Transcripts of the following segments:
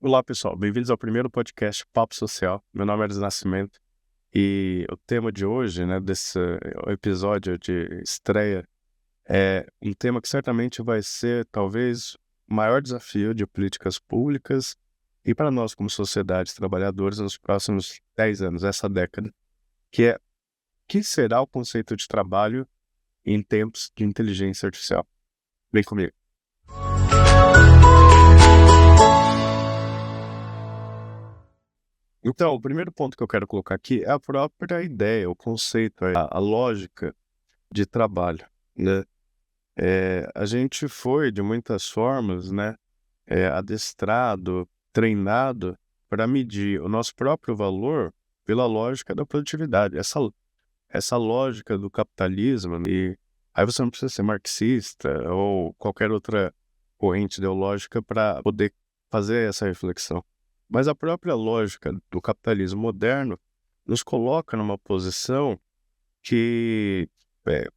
Olá, pessoal. Bem-vindos ao primeiro podcast Papo Social. Meu nome é Elis Nascimento e o tema de hoje, né, desse episódio de estreia é um tema que certamente vai ser, talvez, o maior desafio de políticas públicas e para nós, como sociedade, trabalhadores, nos próximos 10 anos, essa década, que é: o que será o conceito de trabalho em tempos de inteligência artificial? Vem comigo. Então, o primeiro ponto que eu quero colocar aqui é a própria ideia, o conceito, a lógica de trabalho, né? A gente foi, de muitas formas, né, adestrado, treinado para medir o nosso próprio valor pela lógica da produtividade. Essa lógica do capitalismo, e aí você não precisa ser marxista ou qualquer outra corrente ideológica para poder fazer essa reflexão. Mas a própria lógica do capitalismo moderno nos coloca numa posição que, eh,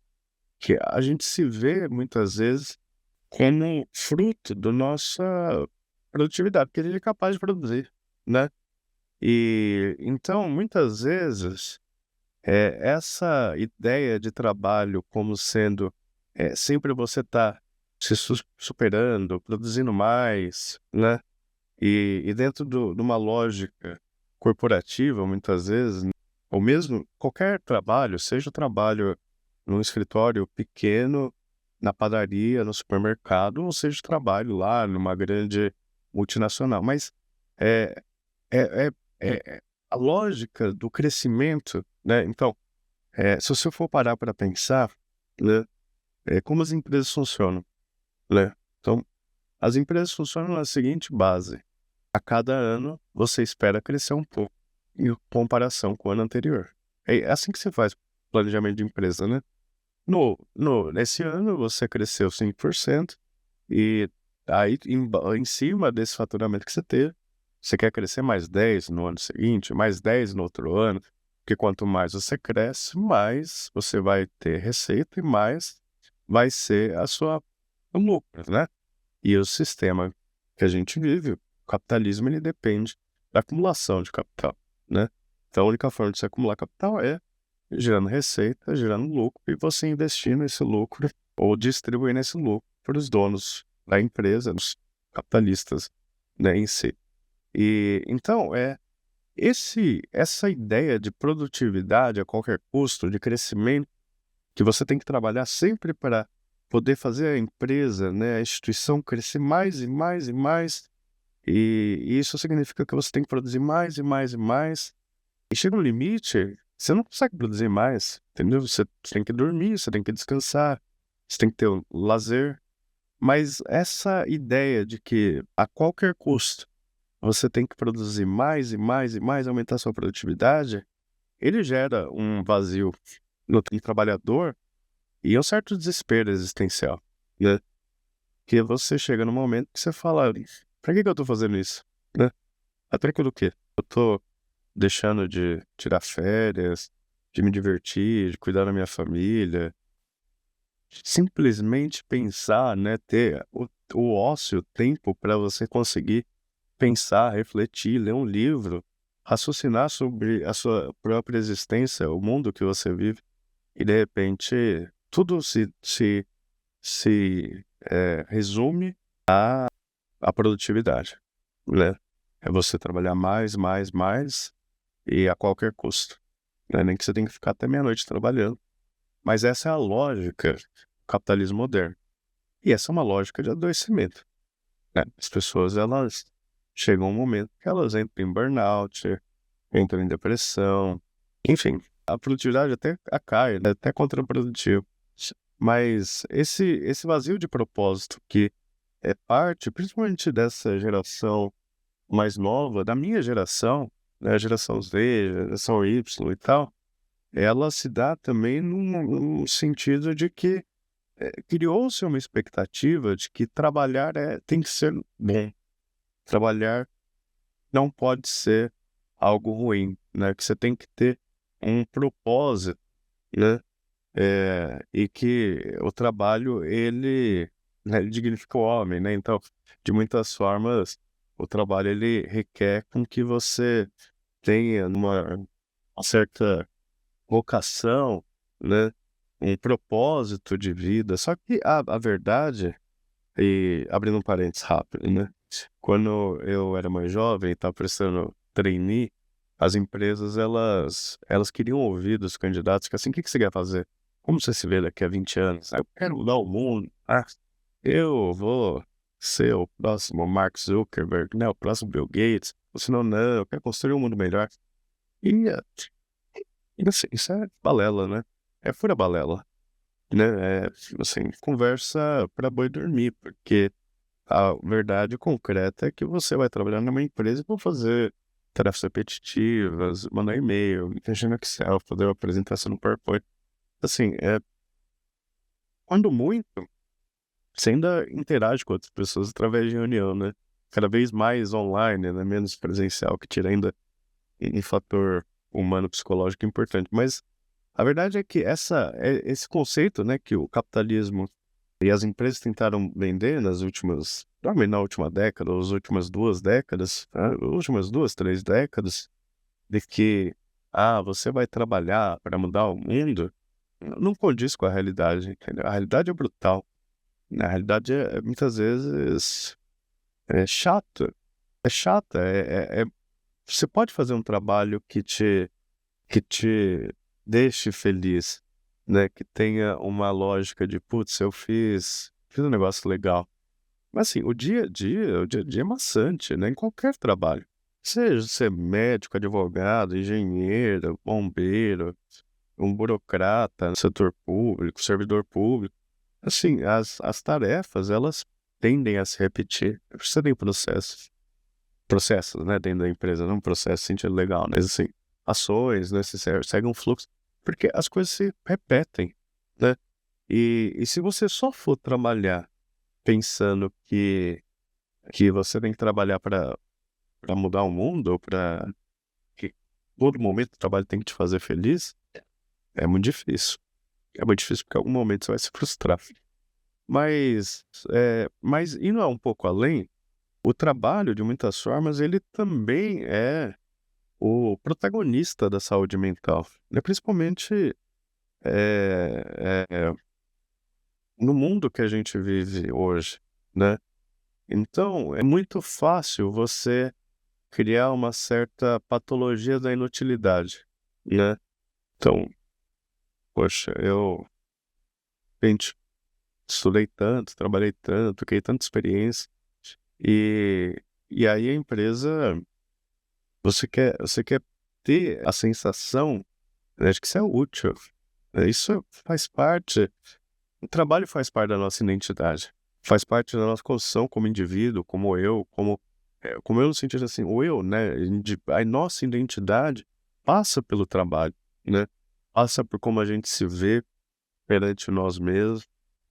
que a gente se vê muitas vezes como fruto da nossa produtividade, porque ele é capaz de produzir, né? E então, muitas vezes, essa ideia de trabalho como sendo sempre você tá se superando, produzindo mais, né? E dentro de uma lógica corporativa, muitas vezes, né, ou mesmo qualquer trabalho, seja o trabalho num escritório pequeno, na padaria, no supermercado, ou seja o trabalho lá numa grande multinacional. Mas é, é, a lógica do crescimento, né? Então, se você for parar para pensar, né, como as empresas funcionam, né? Então, as empresas funcionam na seguinte base: a cada ano você espera crescer um pouco em comparação com o ano anterior. É assim que você faz planejamento de empresa, né? Nesse ano você cresceu 5% e aí em cima desse faturamento que você teve, você quer crescer mais 10 no ano seguinte, mais 10 no outro ano, porque quanto mais você cresce, mais você vai ter receita e mais vai ser o lucro, né? E o sistema que a gente vive, o capitalismo, ele depende da acumulação de capital, né? Então a única forma de você acumular capital é gerando receita, gerando lucro, e você investir nesse lucro ou distribuindo esse lucro para os donos da empresa, os capitalistas, né, em si. E então essa ideia de produtividade a qualquer custo, de crescimento, que você tem que trabalhar sempre para poder fazer a empresa, né, a instituição crescer mais e mais e mais, e isso significa que você tem que produzir mais e mais e mais, e chega um limite, você não consegue produzir mais, entendeu? Você tem que dormir, você tem que descansar, você tem que ter um lazer. Mas essa ideia de que a qualquer custo você tem que produzir mais e mais e mais, aumentar sua produtividade, ele gera um vazio no trabalhador e um certo desespero existencial, né? Que você chega num momento que você fala: pra que eu tô fazendo isso, né? Até que do quê? Eu tô deixando de tirar férias, de me divertir, de cuidar da minha família. Simplesmente pensar, né, ter o ócio, o tempo para você conseguir pensar, refletir, ler um livro, raciocinar sobre a sua própria existência, o mundo que você vive, e de repente tudo se resume à produtividade, né? É você trabalhar mais, mais, mais e a qualquer custo, né? Nem que você tenha que ficar até meia-noite trabalhando. Mas essa é a lógica do capitalismo moderno. E essa é uma lógica de adoecimento, né? As pessoas, elas chegam a um momento que elas entram em burnout, entram em depressão, enfim, a produtividade até cai, né? Até contraprodutivo. Mas esse vazio de propósito que é parte, principalmente dessa geração mais nova, da minha geração, né, a geração Z, a geração Y e tal, ela se dá também num sentido de que criou-se uma expectativa de que trabalhar tem que ser bom. Trabalhar não pode ser algo ruim, né? Que você tem que ter um propósito, né? E que o trabalho, ele dignifica o homem, né? Então, de muitas formas, O trabalho ele requer com que você tenha uma certa vocação, né, um propósito de vida. Só que a verdade, e abrindo um parênteses rápido, né, quando eu era mais jovem e estava prestando trainee, as empresas elas queriam ouvir dos candidatos que assim: "O que você quer fazer? Como você se vê daqui a 20 anos?". "Ah, eu quero mudar o mundo. Ah, eu vou ser o próximo Mark Zuckerberg, né, o próximo Bill Gates". Ou senão: "Não, eu quero construir um mundo melhor". E, assim, isso é balela, né, é pura balela, né, assim, conversa para boi dormir, porque a verdade concreta é que você vai trabalhar numa empresa para fazer tarefas repetitivas, mandar e-mail, mexer no Excel, fazer uma apresentação no PowerPoint. Assim, quando muito, você ainda interage com outras pessoas através de reunião, né? Cada vez mais online, né? Menos presencial, que tira ainda um fator humano psicológico importante. Mas a verdade é que esse conceito, né, que o capitalismo e as empresas tentaram vender provavelmente na última década, ou as últimas 2 décadas, últimas 2, 3 décadas, de que, você vai trabalhar para mudar o mundo, não condiz com a realidade, entendeu? A realidade é brutal, né? A realidade muitas vezes chata, é chata, você pode fazer um trabalho que te deixe feliz, né, que tenha uma lógica de: "Putz, eu fiz um negócio legal". Mas assim, o dia a dia é maçante, né, em qualquer trabalho. Seja ser médico, advogado, engenheiro, bombeiro, um burocrata no setor público, servidor público. Assim, as tarefas elas tendem a se repetir. Você tem processos, né, dentro da empresa, não processo no sentido legal, mas assim, ações, né, segue um fluxo, porque as coisas se repetem, né. E se você só for trabalhar pensando que você tem que trabalhar para mudar o mundo, ou para que todo momento o trabalho tem que te fazer feliz, é muito difícil. É muito difícil, porque em algum momento você vai se frustrar. Mas indo um pouco além, o trabalho, de muitas formas, ele também é o protagonista da saúde mental, né, principalmente, no mundo que a gente vive hoje, né. Então, é muito fácil você criar uma certa patologia da inutilidade, né. Então, poxa, eu gente, estudei tanto, trabalhei tanto, criei tanta experiência, e aí a empresa, você quer ter a sensação, né, de que você é útil, né, isso faz parte. O trabalho faz parte da nossa identidade, faz parte da nossa construção como indivíduo, como eu no sentido assim, o eu, né, a nossa identidade passa pelo trabalho, né, passa por como a gente se vê perante nós mesmos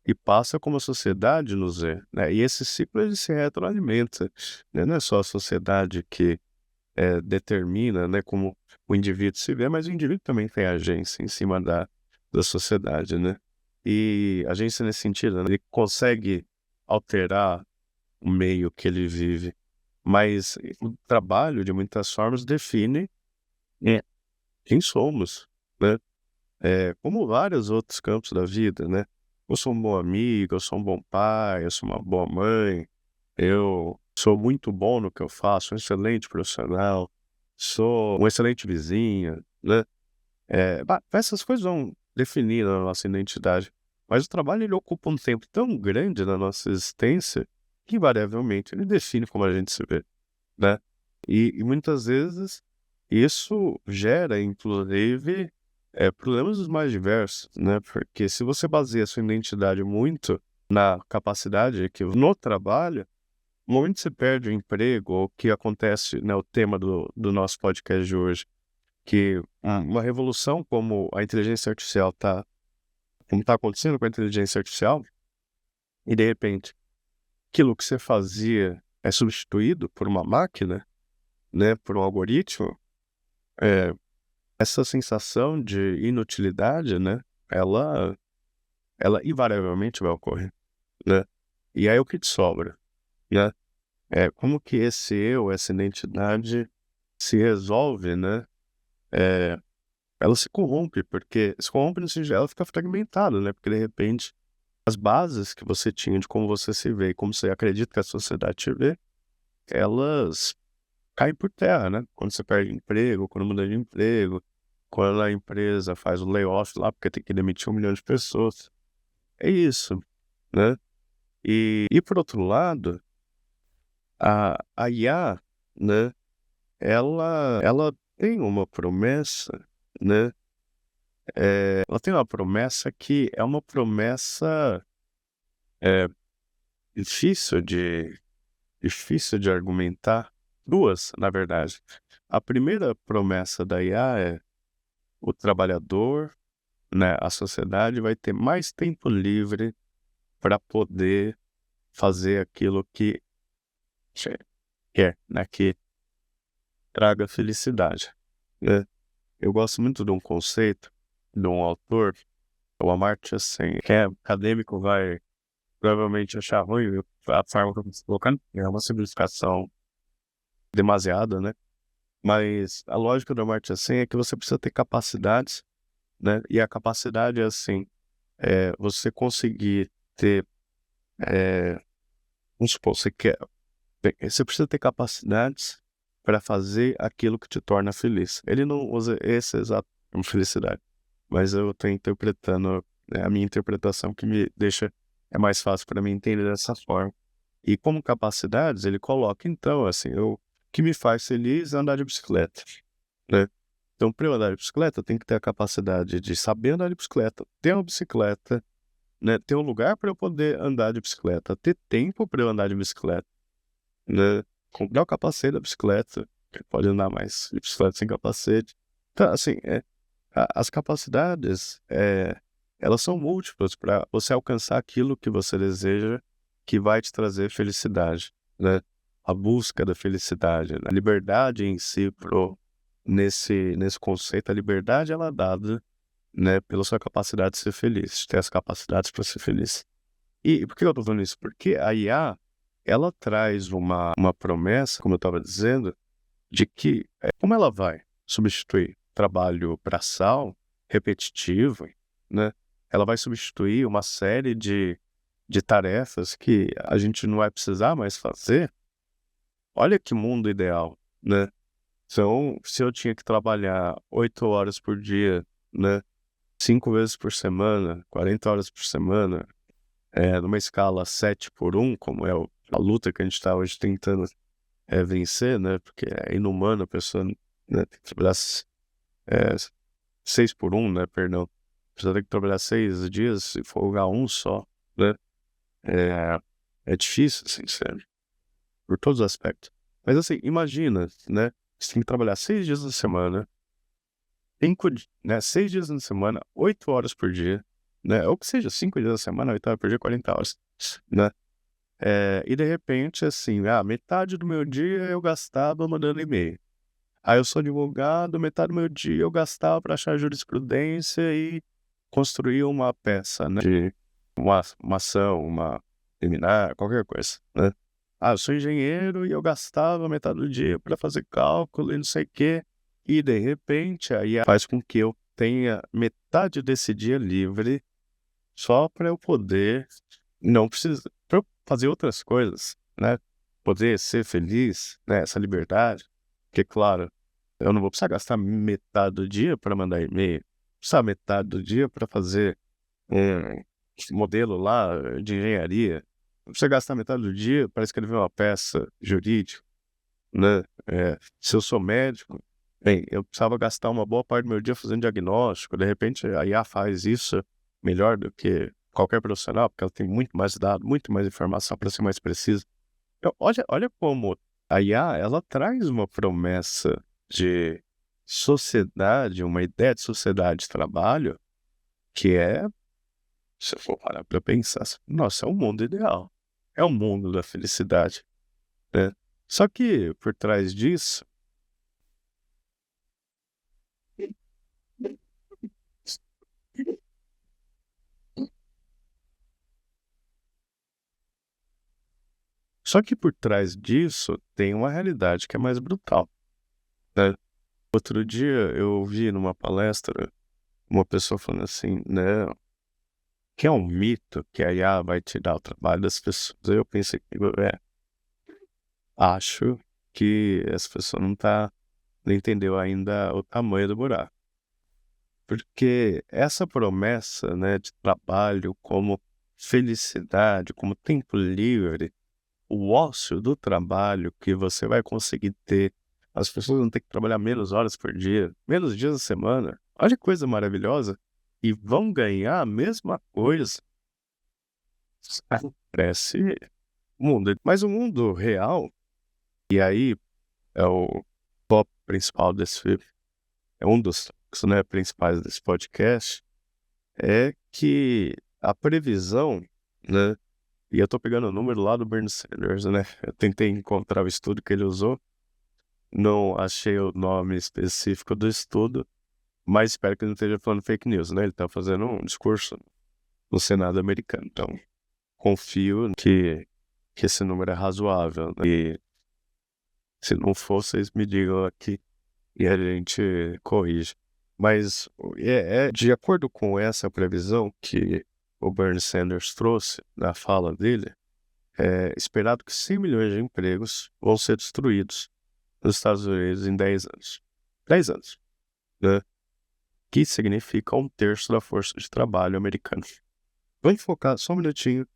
e passa como a sociedade nos vê, né, e esse ciclo ele se retroalimenta, né, não é só a sociedade que determina, né, como o indivíduo se vê, mas o indivíduo também tem agência em cima da sociedade, né. E agência nesse sentido, né, ele consegue alterar o meio que ele vive, mas o trabalho, de muitas formas, define é, quem somos, né. Como vários outros campos da vida, né. Eu sou um bom amigo, eu sou um bom pai, eu sou uma boa mãe, eu sou muito bom no que eu faço, um excelente profissional, sou um excelente vizinho, né. Essas coisas vão definir a nossa identidade, mas o trabalho ele ocupa um tempo tão grande na nossa existência, que invariavelmente ele define como a gente se vê, né. E muitas vezes isso gera inclusive, problemas dos mais diversos, né, porque se você baseia a sua identidade muito na capacidade que no trabalho, no momento que você perde o emprego, ou o que acontece, né, o tema do nosso podcast de hoje, que uma revolução como a inteligência artificial como está acontecendo com a inteligência artificial, e de repente aquilo que você fazia é substituído por uma máquina, né, por um algoritmo, eh, essa sensação de inutilidade, né, ela invariavelmente vai ocorrer, né. E aí o que te sobra, né? como que esse eu, essa identidade se resolve, né? Eh, ela se corrompe no sentido, ela fica fragmentada, né? Porque de repente as bases que você tinha de como você se vê e como você acredita que a sociedade te vê, elas caem por terra, né? Quando você perde emprego, quando muda de emprego, quando a empresa faz o layoff lá, porque tem que demitir 1 milhão de pessoas. É isso, né? E por outro lado, a IA, né? Ela tem uma promessa, né? Ela tem uma promessa que é uma promessa é, difícil de difícil de argumentar. Duas, na verdade. A primeira promessa da IA é o trabalhador, né, a sociedade vai ter mais tempo livre para poder fazer aquilo que quer, né, que traga felicidade, né? Eu gosto muito de um conceito de um autor, o Amartya Sen, que é acadêmico, vai provavelmente achar ruim a forma que eu estou colocando, é uma simplificação demasiada, né? Mas a lógica do Amartya Sen é que você precisa ter capacidades, né? E a capacidade é assim, você conseguir ter, é, vamos supor, você precisa ter capacidades para fazer aquilo que te torna feliz. Ele não usa esse exato termo felicidade, mas eu estou interpretando, né, a minha interpretação que me deixa, é mais fácil para mim entender dessa forma. E como capacidades, ele coloca, então, assim, o que me faz feliz é andar de bicicleta, né? Então, para eu andar de bicicleta, eu tenho que ter a capacidade de saber andar de bicicleta, ter uma bicicleta, né? Ter um lugar para eu poder andar de bicicleta, ter tempo para eu andar de bicicleta, né? Comprar o capacete da bicicleta, que pode andar mais de bicicleta sem capacete. Então, assim, as capacidades, elas são múltiplas para você alcançar aquilo que você deseja, que vai te trazer felicidade, né? A busca da felicidade, né? A liberdade em si, nesse conceito, a liberdade ela é dada, né, pela sua capacidade de ser feliz, de ter as capacidades para ser feliz. E por que eu estou falando isso? Porque a IA, ela traz uma promessa, como eu estava dizendo, de que, como ela vai substituir trabalho braçal, repetitivo, né? Ela vai substituir uma série de tarefas que a gente não vai precisar mais fazer. Olha que mundo ideal, né? Então, se eu tinha que trabalhar 8 horas por dia, né? 5 vezes por semana, 40 horas por semana, numa escala 7 por 1, como é a luta que a gente está hoje tentando vencer, né? Porque é inumano a pessoa, né, tem que trabalhar é, 6 por 1, né? Perdão. A pessoa tem que trabalhar 6 dias e folgar um só, né? É, é difícil, assim, sério, por todos os aspectos. Mas assim, imagina, né? Você tem que trabalhar 6 dias na semana, 6 dias na semana, 8 horas por dia, né? Ou que seja, 5 dias na semana, 8 horas por dia, 40 horas, né? E de repente, assim, metade do meu dia eu gastava mandando e-mail. Aí eu sou advogado, metade do meu dia eu gastava para achar jurisprudência e construir uma peça, né? De uma ação, uma liminar, qualquer coisa, né? Eu sou engenheiro e eu gastava metade do dia para fazer cálculo e não sei o quê. E de repente aí faz com que eu tenha metade desse dia livre só para eu poder não precisar, para eu fazer outras coisas, né? Poder ser feliz, né? Essa liberdade. Porque, claro, eu não vou precisar gastar metade do dia para mandar e-mail, precisar metade do dia para fazer um modelo lá de engenharia, não precisa gastar metade do dia para escrever uma peça jurídica, né? Se eu sou médico, bem, eu precisava gastar uma boa parte do meu dia fazendo diagnóstico, de repente a IA faz isso melhor do que qualquer profissional, porque ela tem muito mais dados, muito mais informação para ser mais precisa. Então, olha como a IA, ela traz uma promessa de sociedade, uma ideia de sociedade de trabalho, que se eu for parar para pensar, nossa, é um mundo ideal. É o mundo da felicidade, né? Só que por trás disso, Só que por trás disso tem uma realidade que é mais brutal, né? Outro dia eu vi numa palestra uma pessoa falando assim, né, que é um mito que a IA vai tirar o trabalho das pessoas. Aí eu pensei, acho que essa pessoa não entendeu ainda o tamanho do buraco. Porque essa promessa, né, de trabalho como felicidade, como tempo livre, o ócio do trabalho que você vai conseguir ter, as pessoas vão ter que trabalhar menos horas por dia, menos dias da semana. Olha que coisa maravilhosa. E vão ganhar a mesma coisa. Parece mundo. Mas o mundo real, e aí é o tópico principal desse, é um dos tópicos, né, principais desse podcast, é que a previsão, né, e eu tô pegando o número lá do Bernie Sanders, né, eu tentei encontrar o estudo que ele usou, não achei o nome específico do estudo, mas espero que ele não esteja falando fake news, né, ele tá fazendo um discurso no Senado americano, então confio que esse número é razoável, né? E se não for, vocês me digam aqui e a gente corrige. Mas é de acordo com essa previsão que o Bernie Sanders trouxe na fala dele, é esperado que 100 milhões de empregos vão ser destruídos nos Estados Unidos em 10 anos. 10 anos, né? Que significa 1/3 da força de trabalho americana. Vamos focar só um minutinho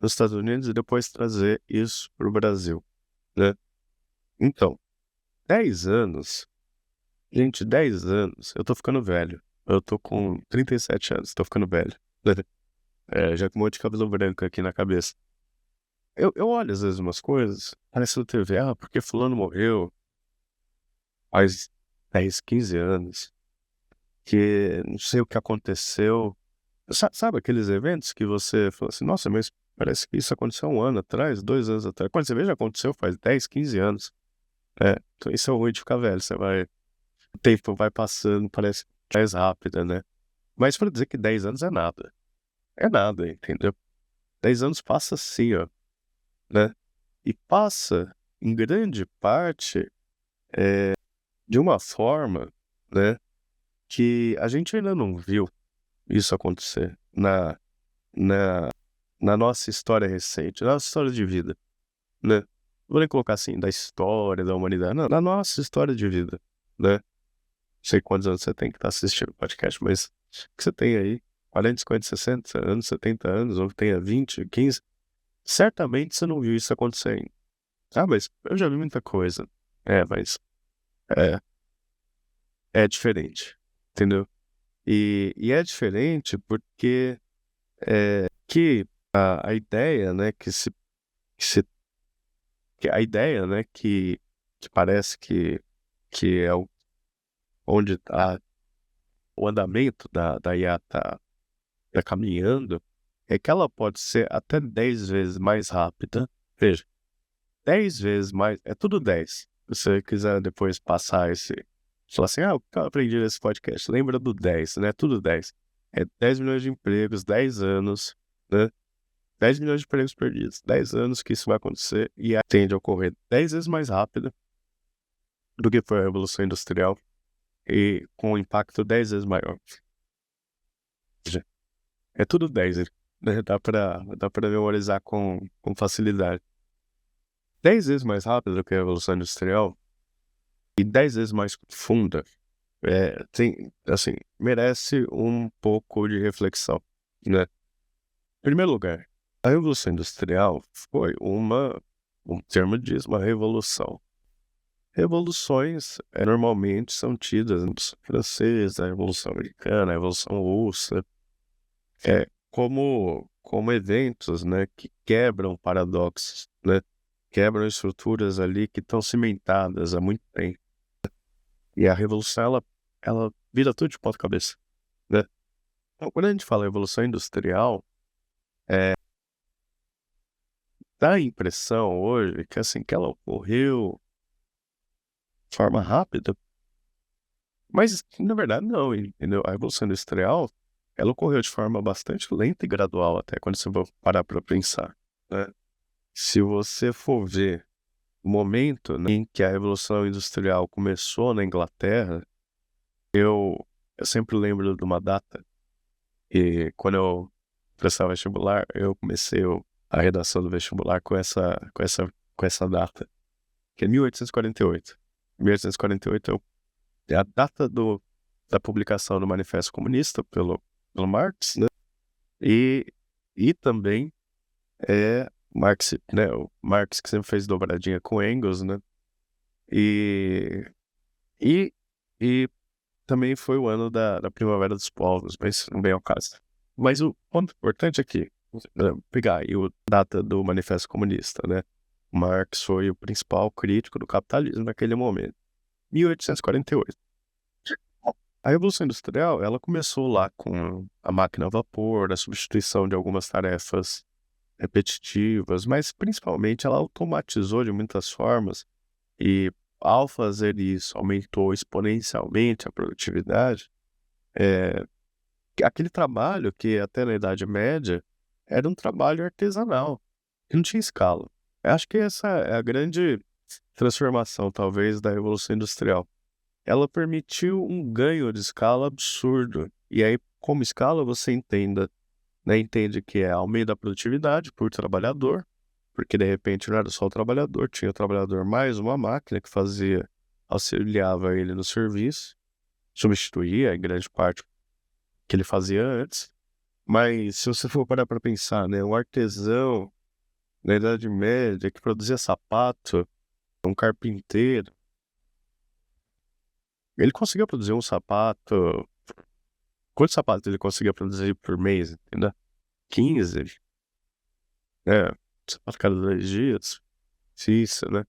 nos Estados Unidos e depois trazer isso para o Brasil, né? Então, 10 anos, gente, 10 anos, eu tô ficando velho. Eu tô com 37 anos, tô ficando velho. Já com um monte de cabelo branco aqui na cabeça. Eu olho às vezes umas coisas, parece na TV, porque fulano morreu faz 10, 15 anos, que não sei o que aconteceu. Sabe aqueles eventos que você fala assim, nossa, mas parece que isso aconteceu 1 ano atrás, 2 anos atrás. Quando você vê, já aconteceu faz 10, 15 anos. Então isso é o ruim de ficar velho, o tempo vai passando, parece mais rápido, né? Mas para dizer que 10 anos é nada, entendeu? 10 anos passa assim, ó, né? E passa, em grande parte, de uma forma, né, que a gente ainda não viu isso acontecer na, na nossa história recente, na nossa história de vida, né? Não vou nem colocar assim, da história da humanidade, não, na nossa história de vida, né? Não sei quantos anos você tem que estar assistindo o podcast, mas o que você tem aí, 40, 50, 60 anos, 70 anos, ou que tenha 20, 15, certamente você não viu isso acontecer ainda. Mas eu já vi muita coisa. Mas é, é diferente, entendeu? E é diferente porque que a ideia, né, que se que a ideia, né, que parece que é onde o andamento da IA tá caminhando, é que ela pode ser até 10 vezes mais rápida. Veja, 10 vezes mais, é tudo 10. Se você quiser depois passar falar assim, o que eu aprendi nesse podcast? Lembra do 10, né? Tudo 10. É 10 milhões de empregos, 10 anos, né? 10 milhões de empregos perdidos, 10 anos que isso vai acontecer e tende a ocorrer 10 vezes mais rápido do que foi a Revolução Industrial e com um impacto 10 vezes maior. Ou seja, é tudo 10, né? Dá pra memorizar com facilidade. 10 vezes mais rápido do que a Revolução Industrial e 10 vezes mais profunda, assim, merece um pouco de reflexão, né? Em primeiro lugar, a Revolução Industrial foi um termo diz, uma revolução. Revoluções normalmente são tidas, a Revolução Francesa, a Revolução Americana, a Revolução Russa, como eventos, né, que quebram paradoxos, né? Quebram estruturas ali que estão cimentadas há muito tempo. E a revolução, ela vira tudo de ponta cabeça, né? Então, quando a gente fala revolução industrial, dá a impressão hoje que, assim, que ela ocorreu de forma rápida, mas, na verdade, não, entendeu? A revolução industrial, ela ocorreu de forma bastante lenta e gradual até, quando você vai parar para pensar, né? se você for ver o momento, né, em que a Revolução Industrial começou na Inglaterra, eu sempre lembro de uma data, e quando eu prestava vestibular, eu comecei a redação do vestibular com essa data, que é 1848. 1848 é a data da publicação do Manifesto Comunista pelo Marx, né? E, e também Marx, né? O Marx que sempre fez dobradinha com Engels, né? E, e, e também foi o ano da Primavera dos Povos, mas não vem ao caso. Mas o ponto importante aqui, pegar aí a data do Manifesto Comunista, né? Marx foi o principal crítico do capitalismo naquele momento, 1848. A Revolução Industrial, ela começou lá com a máquina a vapor, a substituição de algumas tarefas repetitivas, mas principalmente ela automatizou de muitas formas e, ao fazer isso, aumentou exponencialmente a produtividade. Aquele trabalho que até na Idade Média era um trabalho artesanal, que não tinha escala. Eu acho que essa é a grande transformação, talvez, da Revolução Industrial. Ela permitiu um ganho de escala absurdo. E aí, como escala, você entende que é aumento da produtividade por trabalhador, porque de repente não era só o trabalhador, tinha o trabalhador mais uma máquina que auxiliava ele no serviço, substituía em grande parte o que ele fazia antes. Mas se você for parar para pensar, né, um artesão na Idade Média que produzia sapato, um carpinteiro, ele conseguia produzir um sapato. Quantos sapatos ele conseguia produzir por mês, entendeu? 15, né? Sapato cada 2 dias. Isso, né?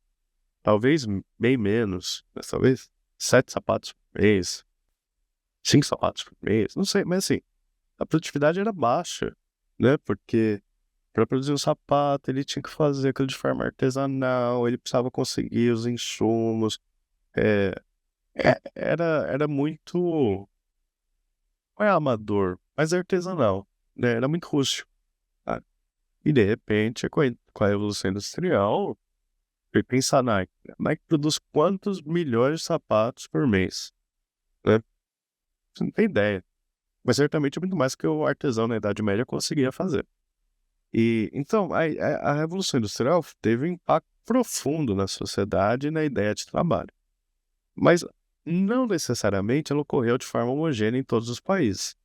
Talvez bem menos, mas talvez 7 sapatos por mês, 5 sapatos por mês, não sei, mas assim, a produtividade era baixa, né? Porque para produzir um sapato ele tinha que fazer aquilo de forma artesanal, ele precisava conseguir os insumos, é, era muito, não é amador, mas artesanal, né? Era muito rústico. Tá? E de repente, com a Revolução Industrial, foi pensar na Nike produz quantos milhões de sapatos por mês, né? Você não tem ideia. Mas certamente é muito mais que o artesão na Idade Média conseguia fazer. E então a Revolução Industrial teve um impacto profundo na sociedade e na ideia de trabalho. Mas não necessariamente ela ocorreu de forma homogênea em todos os países.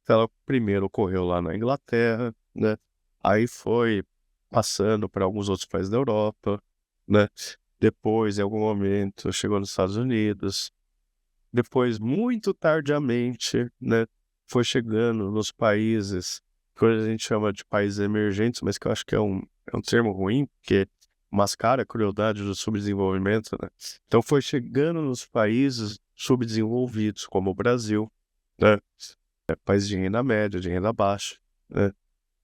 Ela primeiro ocorreu lá na Inglaterra, né? Aí foi passando para alguns outros países da Europa, né? Depois, em algum momento, chegou nos Estados Unidos. Depois, muito tardiamente, né? Foi chegando nos países que hoje a gente chama de países emergentes, mas que eu acho que é um termo ruim, porque mascara a crueldade do subdesenvolvimento, né? Então foi chegando nos países subdesenvolvidos, como o Brasil, né? Países de renda média, de renda baixa, né?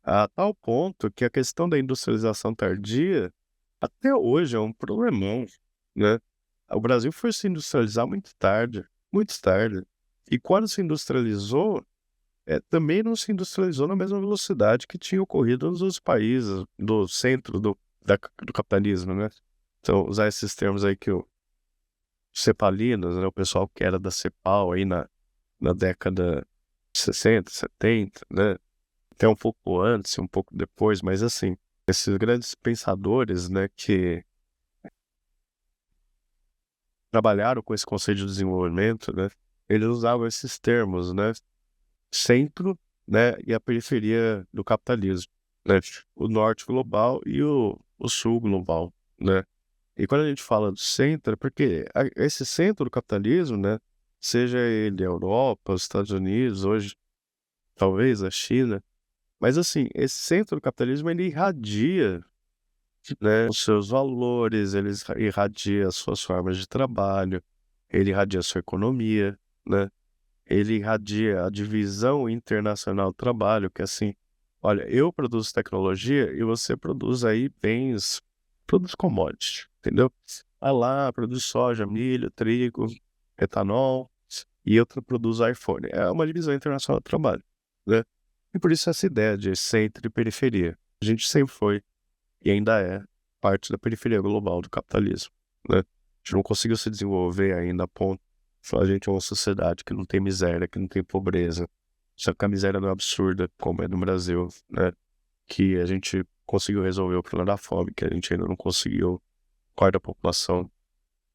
A tal ponto que a questão da industrialização tardia até hoje é um problemão, né? O Brasil foi se industrializar muito tarde, muito tarde. E quando se industrializou, também não se industrializou na mesma velocidade que tinha ocorrido nos outros países do centro do capitalismo, né? Então, usar esses termos aí que o Cepalinos, né? O pessoal que era da Cepal aí na década 60, 70, né? Até um pouco antes, um pouco depois, mas assim, esses grandes pensadores, né, que trabalharam com esse conceito de desenvolvimento, né, eles usavam esses termos, né, centro, né, e a periferia do capitalismo, né, o norte global e o sul global, né. E quando a gente fala do centro, é porque esse centro do capitalismo, né, seja ele a Europa, os Estados Unidos, hoje talvez a China, mas assim, esse centro do capitalismo ele irradia, né, os seus valores, ele irradia as suas formas de trabalho, ele irradia a sua economia, né? Ele irradia a divisão internacional do trabalho, que é assim, olha, eu produzo tecnologia e você produz aí bens, produz commodities, entendeu? Vai lá, produz soja, milho, trigo, etanol, e outra produz iPhone. É uma divisão internacional do trabalho, né? E por isso essa ideia de centro e periferia. A gente sempre foi e ainda é parte da periferia global do capitalismo, né? A gente não conseguiu se desenvolver ainda a ponto de falar, a gente é uma sociedade que não tem miséria, que não tem pobreza. Só que a miséria não é absurda, como é no Brasil, né? Que a gente conseguiu resolver o problema da fome, que a gente ainda não conseguiu. Parte da população,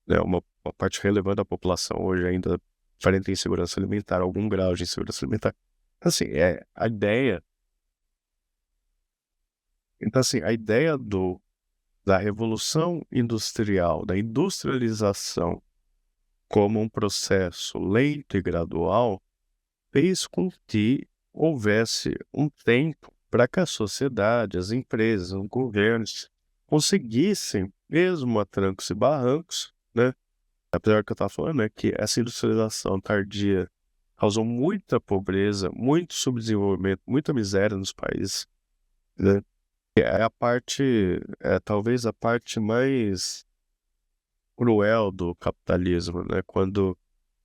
né? Uma parte relevante da população hoje ainda enfrenta insegurança alimentar, algum grau de insegurança alimentar. Assim, a ideia. Então, assim, a ideia da revolução industrial, da industrialização, como um processo lento e gradual, fez com que houvesse um tempo para que a sociedade, as empresas, os governos conseguissem, mesmo a trancos e barrancos, né? Apesar que eu estava falando, né, que essa industrialização tardia causou muita pobreza, muito subdesenvolvimento, muita miséria nos países, né? É a parte, talvez a parte mais cruel do capitalismo, né? Quando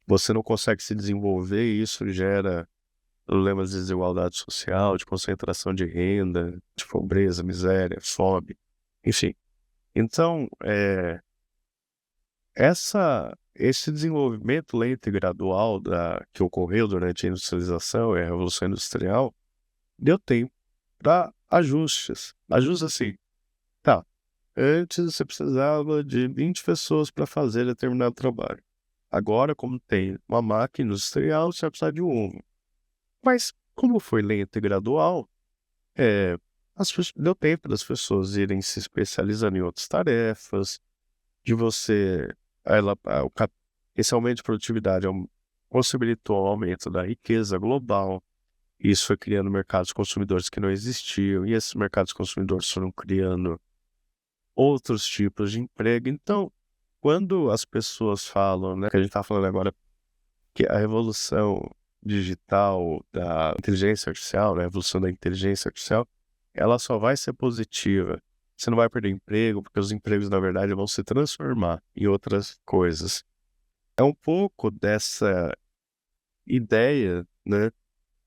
você não consegue se desenvolver, isso gera problemas de desigualdade social, de concentração de renda, de pobreza, miséria, fome, enfim. Então, esse desenvolvimento lento e gradual que ocorreu durante a industrialização e a Revolução Industrial deu tempo para ajustes. Ajustes assim, tá, antes você precisava de 20 pessoas para fazer determinado trabalho. Agora, como tem uma máquina industrial, você vai precisar de uma. Mas, como foi lento e gradual, deu tempo das pessoas irem se especializando em outras tarefas, de você. Esse aumento de produtividade possibilitou o aumento da riqueza global. Isso foi criando mercados consumidores que não existiam, e esses mercados consumidores foram criando outros tipos de emprego. Então, quando as pessoas falam, né, que a gente está falando agora, que a revolução digital da inteligência artificial, né, a revolução da inteligência artificial, ela só vai ser positiva. Você não vai perder emprego, porque os empregos, na verdade, vão se transformar em outras coisas. É um pouco dessa ideia, né,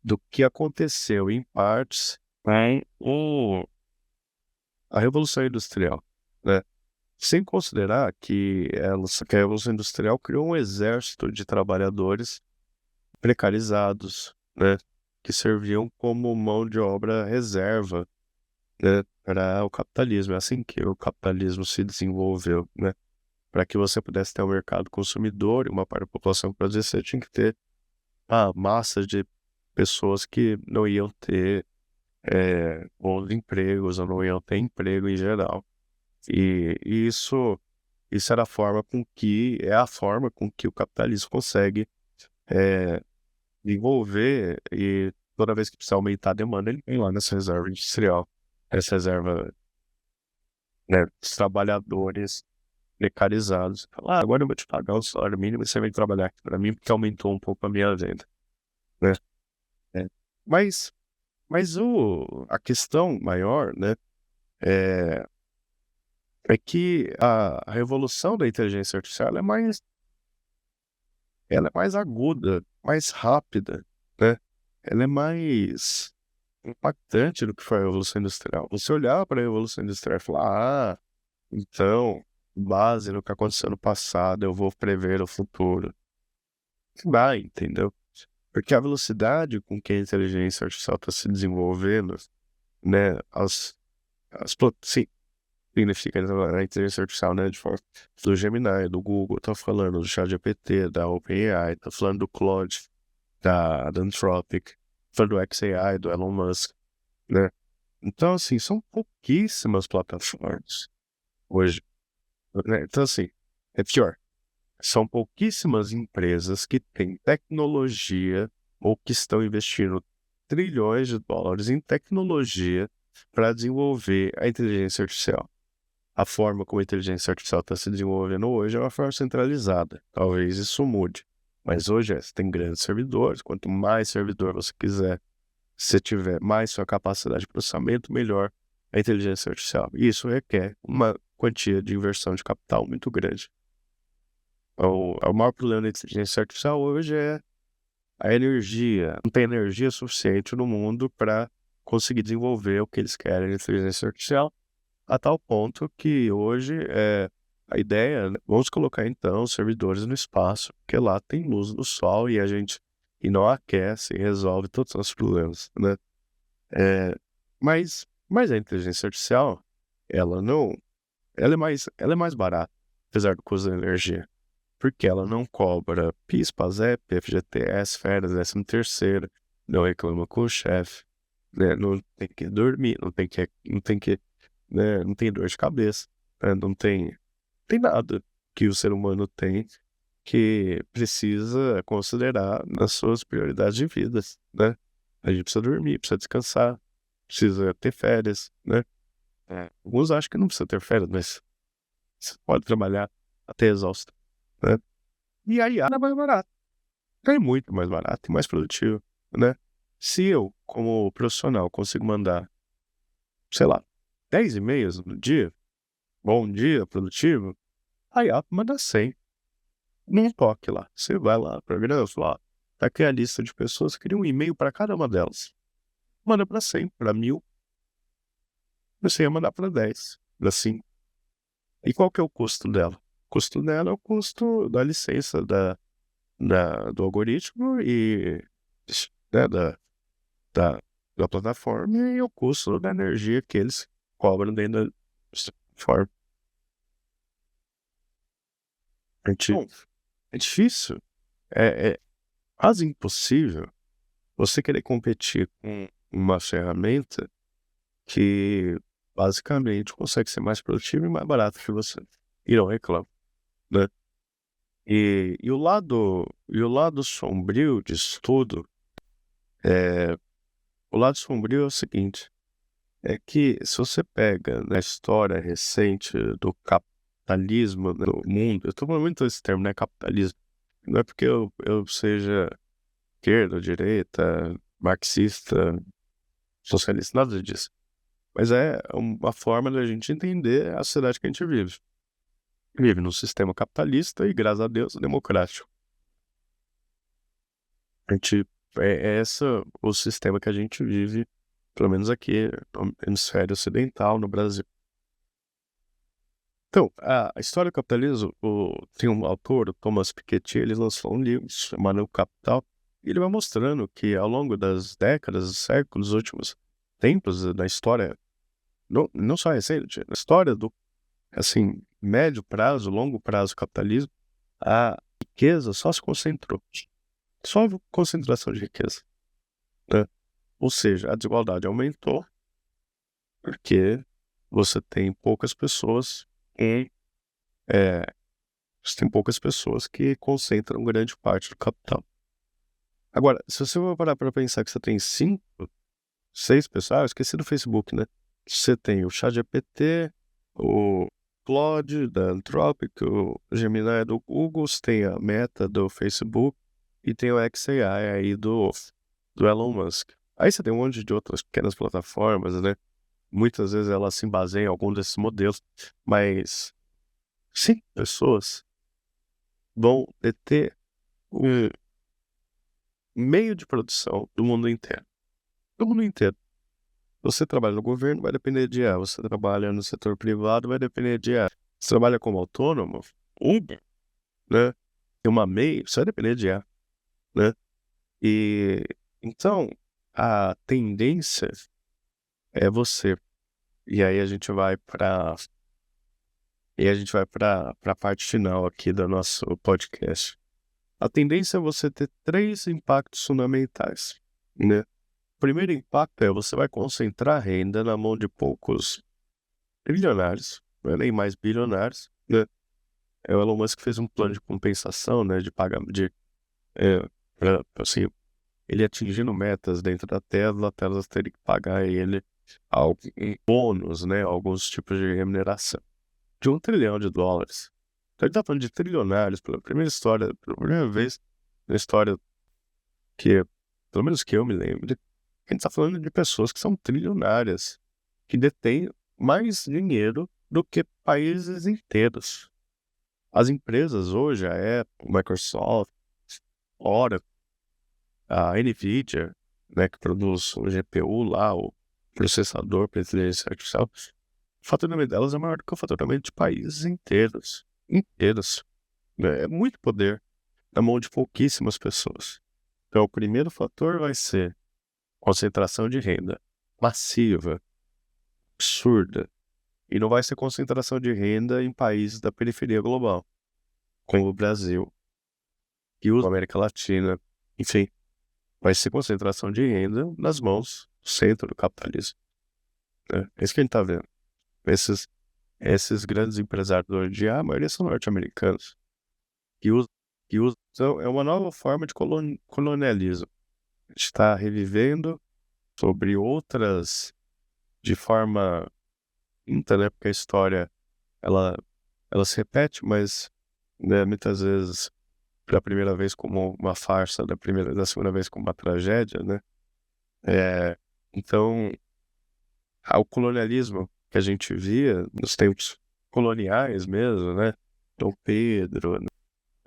do que aconteceu em partes a Revolução Industrial, né? Sem considerar que a Revolução Industrial criou um exército de trabalhadores precarizados, né, que serviam como mão de obra reserva, né, para o capitalismo. É assim que o capitalismo se desenvolveu, né? Para que você pudesse ter um mercado consumidor e uma parte da população que produzia, você tinha que ter a massa de pessoas que não iam ter bons empregos ou não iam ter emprego em geral. E isso era é a forma com que o capitalismo consegue desenvolver, e toda vez que precisa aumentar a demanda, ele tem lá nessa reserva industrial, essa reserva, né, dos trabalhadores precarizados. Fala, agora eu vou te pagar o salário mínimo e você vem trabalhar aqui para mim porque aumentou um pouco a minha renda, né? É. Mas, a questão maior, né, é, é que a revolução da inteligência artificial ela é mais aguda, mais rápida, né? Ela é mais impactante do que foi a Revolução Industrial. Você olhar para a Revolução Industrial e falar, então, base no que aconteceu no passado, eu vou prever o futuro. Vai, entendeu? Porque a velocidade com que a inteligência artificial está se desenvolvendo, né? Sim, significa a inteligência artificial, né? De forma do Gemini, do Google, tá falando do ChatGPT, da OpenAI, tá falando do Claude, da Anthropic, falando do xAI, do Elon Musk, né? Então, assim, são pouquíssimas plataformas hoje, né? Então, assim, é pior. São pouquíssimas empresas que têm tecnologia ou que estão investindo trilhões de dólares em tecnologia para desenvolver a inteligência artificial. A forma como a inteligência artificial está se desenvolvendo hoje é uma forma centralizada. Talvez isso mude. Mas hoje você tem grandes servidores. Quanto mais servidor você quiser, se tiver mais sua capacidade de processamento, melhor a inteligência artificial. E isso requer uma quantia de inversão de capital muito grande. O maior problema da inteligência artificial hoje é a energia. Não tem energia suficiente no mundo para conseguir desenvolver o que eles querem na inteligência artificial. a tal ponto que hoje a ideia, né, vamos colocar então servidores no espaço, porque lá tem luz do sol e não aquece e resolve todos os nossos problemas, né? É, mas a inteligência artificial, ela não, ela é mais barata, apesar do custo da energia, porque ela não cobra PIS, PASEP, FGTS, férias, 13º, não reclama com o chefe, né? Não tem que dormir, não tem dor de cabeça, né? Não tem nada que o ser humano tem que precisa considerar nas suas prioridades de vida, né? A gente precisa dormir, precisa descansar, precisa ter férias, né? Alguns acham que não precisa ter férias, mas você pode trabalhar até exausto, né? E a IA é mais barata, é muito mais barato e mais produtivo, né? Se eu, como profissional, consigo mandar, sei lá, 10 e-mails no dia, bom dia, produtivo, a IA manda 100. Num toque lá. Você vai lá, programa, lá, tá aqui a lista de pessoas, cria um e-mail para cada uma delas. Manda para 100, para 1000, você ia mandar para 10, para 5. E qual que é o custo dela? O custo dela é o custo da licença do algoritmo e né, da, da plataforma e o custo da energia que eles cobram dentro da plataforma. Bom, é difícil, é quase impossível você querer competir com uma ferramenta que basicamente consegue ser mais produtiva e mais barata que você. E não reclama, né? E o lado sombrio disso tudo, é, o lado sombrio é o seguinte, é que se você pega na história recente do capitalismo no mundo, eu tô falando muito esse termo, né, capitalismo, não é porque eu seja esquerda, direita, marxista, socialista, nada disso. Mas é uma forma da gente entender a sociedade que a gente vive. Vive num sistema capitalista e, graças a Deus, democrático. A gente, é esse o sistema que a gente vive, pelo menos aqui no hemisfério ocidental, no Brasil. Então, a história do capitalismo, tem um autor, o Thomas Piketty, ele lançou um livro chamado O Capital, e ele vai mostrando que ao longo das décadas, séculos, últimos tempos da história, não só recente, na história do assim, médio prazo, longo prazo capitalismo, a riqueza só se concentrou. Só houve concentração de riqueza, né? Ou seja, a desigualdade aumentou porque você tem poucas pessoas em, é, você tem poucas pessoas que concentram grande parte do capital. Agora, se você for parar para pensar que você tem 5, 6 pessoas, eu esqueci do Facebook, né? Você tem o ChatGPT, o Claude da Anthropic, o Gemini do Google, você tem a Meta do Facebook e tem o xAI aí do Elon Musk. Aí você tem um monte de outras pequenas plataformas, né? Muitas vezes elas se baseiam em algum desses modelos, mas 5 pessoas vão deter o meio de produção do mundo inteiro. Do mundo inteiro. Você trabalha no governo, vai depender de IA. Você trabalha no setor privado, vai depender de IA. Você trabalha como autônomo, Uber, né? Tem uma MEI, isso vai depender de IA, né? E então a tendência é você. E aí a gente vai para a parte final aqui do nosso podcast. A tendência é você ter 3 impactos fundamentais, né? O primeiro impacto é você vai concentrar renda na mão de poucos bilionários, não é nem mais bilionários, né? O Elon Musk fez um plano de compensação, né, de pagar, assim, ele atingindo metas dentro da Tesla, a Tesla teria que pagar ele um bônus, né, alguns tipos de remuneração, de US$ 1 trilhão. Então ele tá falando de trilionários pela primeira vez na história que, pelo menos que eu me lembro, a gente tá falando de pessoas que são trilionárias, que detêm mais dinheiro do que países inteiros. As empresas hoje, a Apple, Microsoft, Oracle, a NVIDIA, né, que produz o GPU lá, o processador para inteligência artificial, faturamento delas é maior do que o faturamento de países inteiros. Inteiros. Né? É muito poder na mão de pouquíssimas pessoas. Então, o primeiro fator vai ser concentração de renda massiva, absurda. E não vai ser concentração de renda em países da periferia global, como o Brasil e a América Latina. Enfim, vai ser concentração de renda nas mãos do centro do capitalismo. Né? É isso que a gente está vendo. Esses grandes empresários hoje em dia, a maioria são norte-americanos, que usam, é uma nova forma de colonialismo. A gente está revivendo sobre outras de forma quinta, né? Porque a história ela se repete, mas né, muitas vezes pela primeira vez como uma farsa, da segunda vez como uma tragédia, né? Então, o colonialismo que a gente via nos tempos coloniais mesmo, né? Dom Pedro,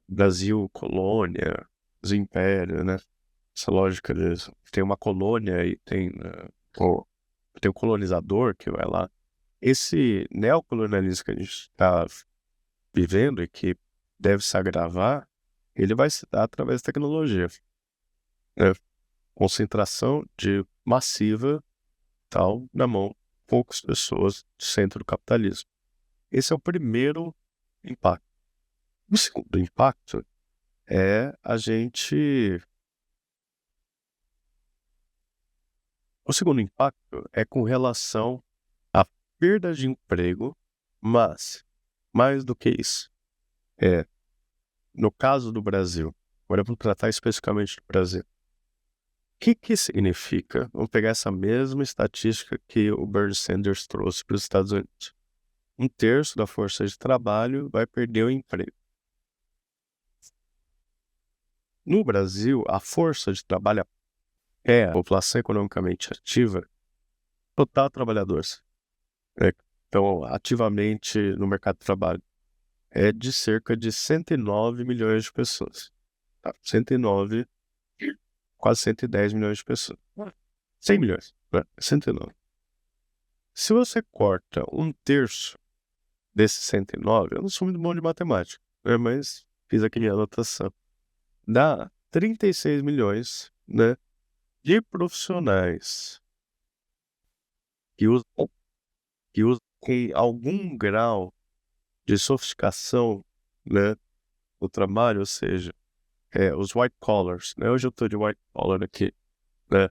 Brasil, colônia, os impérios, né? Essa lógica de tem uma colônia e tem o colonizador que vai lá. Esse neocolonialismo que a gente está vivendo e que deve se agravar, ele vai se dar através da tecnologia. Né? Concentração massiva tal na mão de poucas pessoas do centro do capitalismo. Esse é o primeiro impacto. O segundo impacto é O segundo impacto é com relação à perda de emprego, mas, mais do que isso, no caso do Brasil, agora vamos tratar especificamente do Brasil. O que significa? Vamos pegar essa mesma estatística que o Bernie Sanders trouxe para os Estados Unidos. 1/3 da força de trabalho vai perder o emprego. No Brasil, a força de trabalho é a população economicamente ativa, total trabalhadores. Então, ativamente no mercado de trabalho, é de cerca de 109 milhões de pessoas. Tá? 109, quase 110 milhões de pessoas. 100 milhões, né? 109. Se você corta 1/3 desses 109, eu não sou muito bom de matemática, né? Mas fiz aqui a anotação. Dá 36 milhões, né, de profissionais que usam com algum grau de sofisticação, né, no trabalho, ou seja, os white collars, né? Hoje eu estou de white collar aqui, né,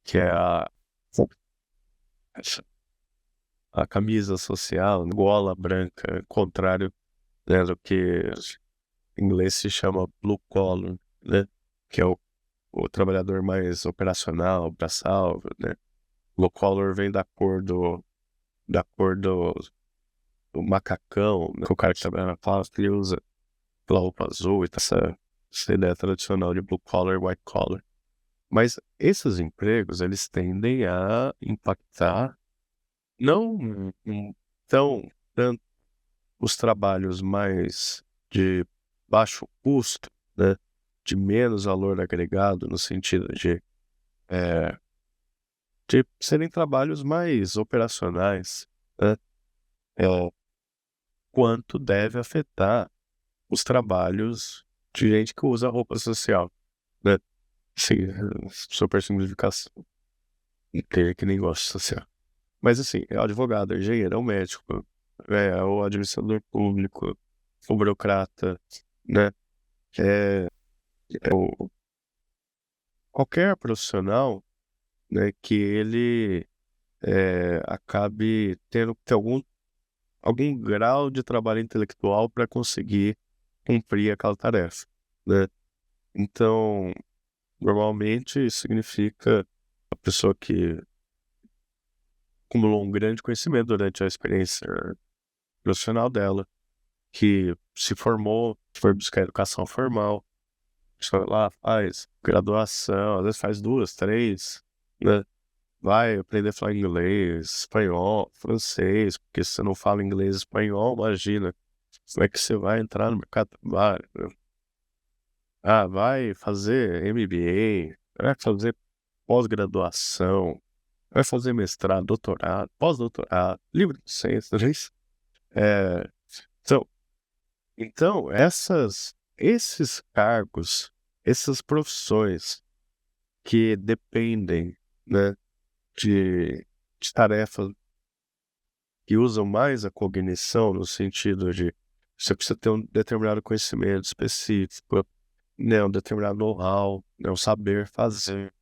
que é a camisa social, gola branca, contrário, né, do que em inglês se chama blue collar, né, que é o trabalhador mais operacional, braçal, né? Blue collar vem do macacão, né? O cara que trabalha na fábrica, ele usa aquela roupa azul e tá essa ideia tradicional de blue collar e white collar. Mas esses empregos, eles tendem a impactar não tanto os trabalhos mais de baixo custo, né, de menos valor agregado, no sentido de serem trabalhos mais operacionais, né, quanto deve afetar os trabalhos de gente que usa roupa social, né? Sim, super simplificação. Tem que nem gosta de social. Mas assim, é o advogado, é o engenheiro, é o médico, é o administrador público, o burocrata, né? Qualquer profissional, né, que ele acabe tendo que ter algum grau de trabalho intelectual para conseguir cumprir aquela tarefa, né? Então, normalmente isso significa a pessoa que acumulou um grande conhecimento durante a experiência profissional dela, que se formou, foi buscar educação formal, só lá faz graduação, às vezes faz 2, 3, né? Vai aprender a falar inglês, espanhol, francês, porque se você não fala inglês e espanhol, imagina como é que você vai entrar no mercado de trabalho, né? Vai fazer MBA, vai fazer pós-graduação, vai fazer mestrado, doutorado, pós-doutorado, livre docência, não é isso? Eh, então esses cargos, essas profissões que dependem, né, de tarefas que usam mais a cognição, no sentido de você precisa ter um determinado conhecimento específico, né, um determinado know-how, né, um saber fazer,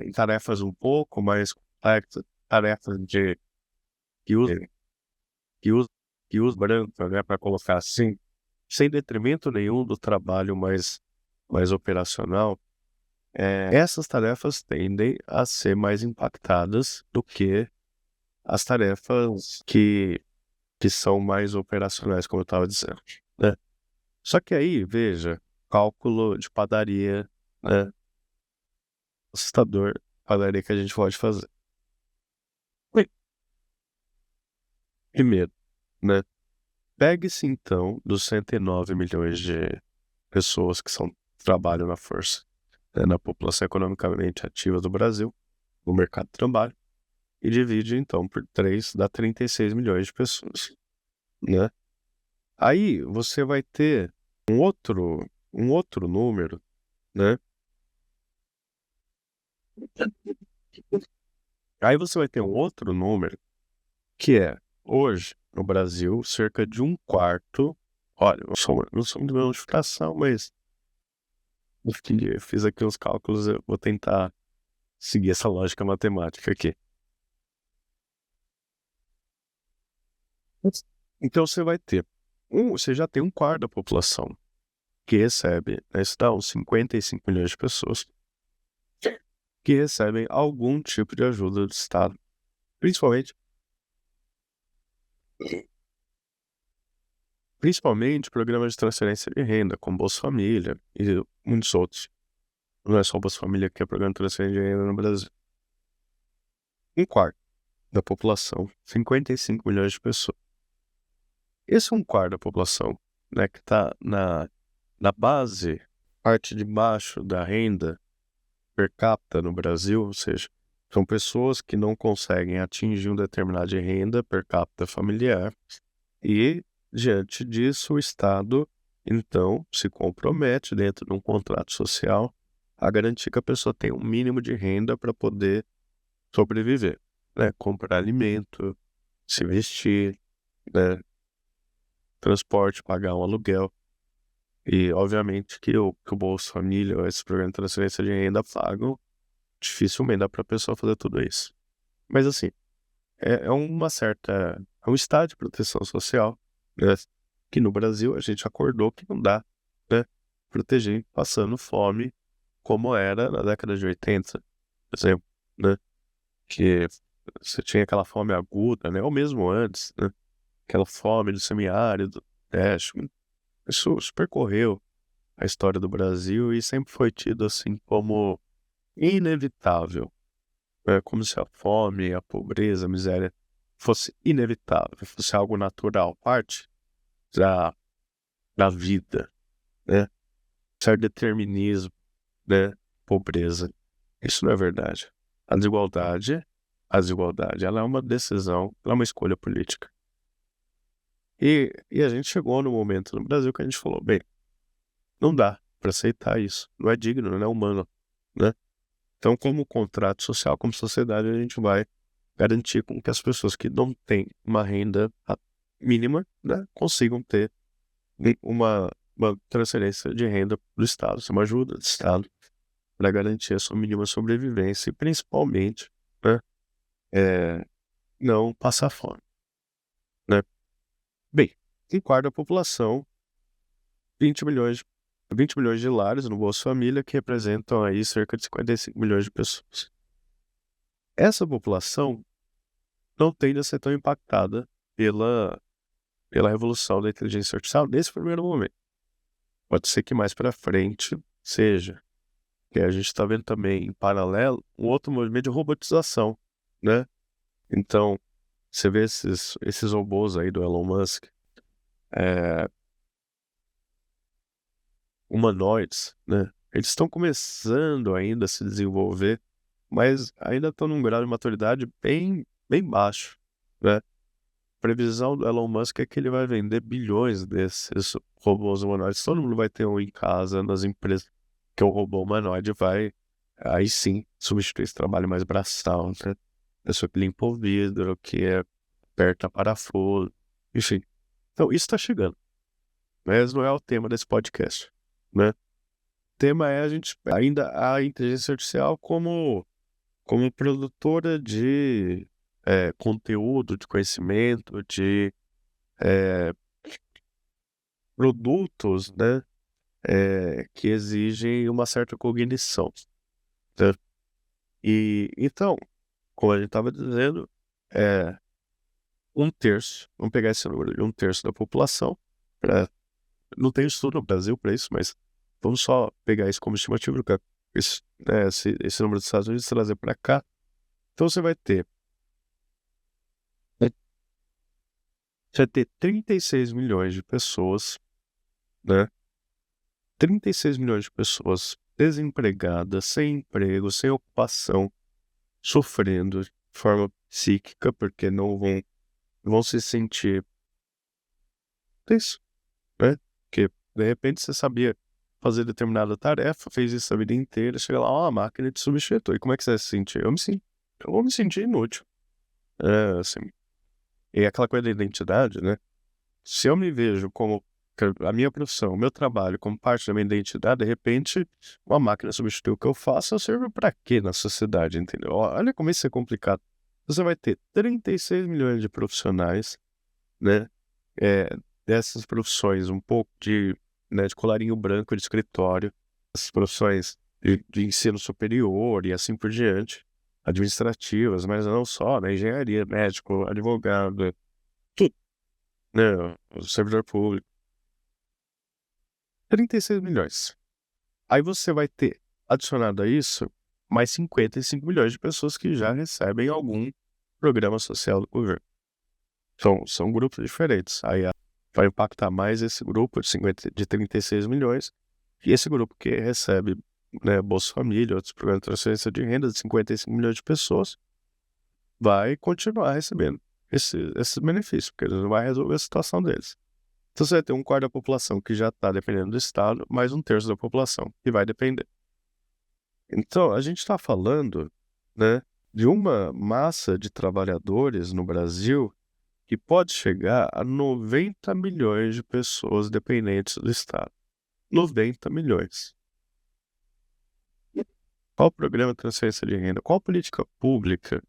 em tarefas um pouco mais complexas, tarefas que usam que usa que usa branca, né, para colocar assim, sem detrimento nenhum do trabalho mais operacional, essas tarefas tendem a ser mais impactadas do que as tarefas que são mais operacionais, como eu estava dizendo, né. Só que aí, veja, cálculo de padaria, né, assustador, padaria que a gente pode fazer. Bem, primeiro, né, pegue-se então dos 109 milhões de pessoas que trabalham na força, né, na população economicamente ativa do Brasil, no mercado de trabalho, e divide então por 3, dá 36 milhões de pessoas, né. Aí você vai ter um outro número, né, aí você vai ter um outro número que é, hoje, no Brasil, cerca de 1/4, olha, eu não sou muito bom de multiplicação, mas eu fiz aqui uns cálculos, eu vou tentar seguir essa lógica matemática aqui. Então você já tem 1/4 da população que recebe, né, isso dá uns 55 milhões de pessoas, que recebem algum tipo de ajuda do Estado, principalmente programas de transferência de renda, como Bolsa Família e muitos outros. Não é só o Bolsa Família que é programa de transferência de renda no Brasil. 1/4 da população, 55 milhões de pessoas. Esse 1/4 da população, né, que está na base, parte de baixo da renda per capita no Brasil, ou seja, são pessoas que não conseguem atingir um determinado de renda per capita familiar e, diante disso, o Estado, então, se compromete dentro de um contrato social a garantir que a pessoa tenha um mínimo de renda para poder sobreviver, né, comprar alimento, se vestir, né, transporte, pagar um aluguel. E, obviamente, que o Bolsa Família ou esse programa de transferência de renda pagam, dificilmente dá para a pessoa fazer tudo isso. Mas, assim, é um estado de proteção social, né, que no Brasil a gente acordou que não dá, né, proteger gente passando fome como era na década de 80, por exemplo, né, que você tinha aquela fome aguda, né, ou mesmo antes, né, aquela fome do semiárido, Nordeste. Isso percorreu a história do Brasil e sempre foi tido assim como inevitável, né? Como se a fome, a pobreza, a miséria fosse inevitável, fosse algo natural, parte da, da vida, né? Certo determinismo, né? Pobreza. Isso não é verdade. A desigualdade, ela é uma decisão, ela é uma escolha política. E a gente chegou no momento no Brasil que a gente falou, bem, não dá para aceitar isso. Não é digno, não é humano, né? Então, como contrato social, como sociedade, a gente vai garantir com que as pessoas que não têm uma renda mínima, né, consigam ter uma transferência de renda do Estado, uma ajuda do Estado para garantir a sua mínima sobrevivência e, principalmente, né, eh, não passar fome, né? Bem, um quarto da população, 20 milhões 20 milhões de lares no Bolsa Família, que representam aí cerca de 55 milhões de pessoas. Essa população não tende a ser tão impactada pela revolução da inteligência artificial nesse primeiro momento. Pode ser que mais para frente seja, que a gente está vendo também em paralelo um outro movimento de robotização, né? Então, você vê esses robôs aí do Elon Musk, é, humanoides, né? Eles estão começando ainda a se desenvolver mas ainda estão num grau de maturidade bem, bem baixo, né? A previsão do Elon Musk é que ele vai vender bilhões desses robôs humanoides. Todo mundo vai ter um em casa, nas empresas, que o robô humanoide vai, aí sim, substituir esse trabalho mais braçal, né? Pessoa que limpa o vidro, que aperta parafuso, enfim. Então, isso está chegando, mas não é o tema desse podcast, né? O tema é a gente ainda a inteligência artificial como produtora de conteúdo, de conhecimento, de produtos, né, que exigem uma certa cognição, né? E então, como a gente estava dizendo, é, um terço, vamos pegar esse número de um terço da população, não tem estudo no Brasil para isso, mas vamos só pegar isso como estimativa, esse número dos Estados Unidos trazer para cá. Então você vai ter 36 milhões de pessoas, né? 36 milhões de pessoas desempregadas, sem emprego, sem ocupação, sofrendo de forma psíquica, porque não vão se sentir isso, né? Porque, de repente, você sabia fazer determinada tarefa, fez isso a vida inteira, chega lá, ó, a máquina te substitui. E como é que você vai se sentir? Eu vou me sentir inútil. Assim, e aquela coisa da identidade, né? Se eu me vejo como a minha profissão, o meu trabalho como parte da minha identidade, de repente, uma máquina substitui o que eu faço, eu sirvo para quê na sociedade, entendeu? Olha como isso é complicado. Você vai ter 36 milhões de profissionais, né? É, dessas profissões, um pouco de colarinho branco de escritório, essas profissões de ensino superior e assim por diante, administrativas, mas não só, né? Engenharia, médico, advogado, tudo, né? O servidor público. 36 milhões. Aí você vai ter, adicionado a isso, mais 55 milhões de pessoas que já recebem algum programa social do governo. São grupos diferentes. Aí vai impactar mais esse grupo de 36 milhões e esse grupo que recebe, né, Bolsa Família, outros programas de transferência de renda de 55 milhões de pessoas, vai continuar recebendo esses benefícios, porque ele não vai resolver a situação deles. Então você vai ter um quarto da população que já está dependendo do Estado, mais um terço da população que vai depender. Então, a gente está falando, né, de uma massa de trabalhadores no Brasil que pode chegar a 90 milhões de pessoas dependentes do Estado. 90 milhões. Qual programa de transferência de renda? Qual política pública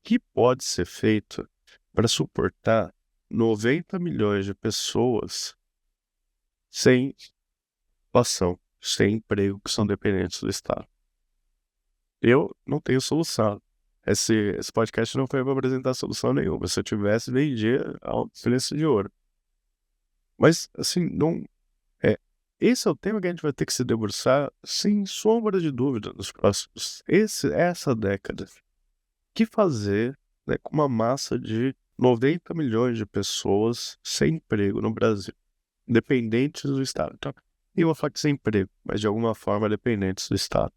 que pode ser feita para suportar 90 milhões de pessoas sem ocupação, sem emprego, que são dependentes do Estado? Eu não tenho solução. Esse podcast não foi para apresentar solução nenhuma. Se eu tivesse, vendia ao preço de ouro. Mas, assim, não. Esse é o tema que a gente vai ter que se debruçar, sem sombra de dúvida, nos próximos. Essa década. O que fazer, né, com uma massa de 90 milhões de pessoas sem emprego no Brasil, dependentes do Estado? Então, eu vou falar que sem emprego, mas de alguma forma dependentes do Estado.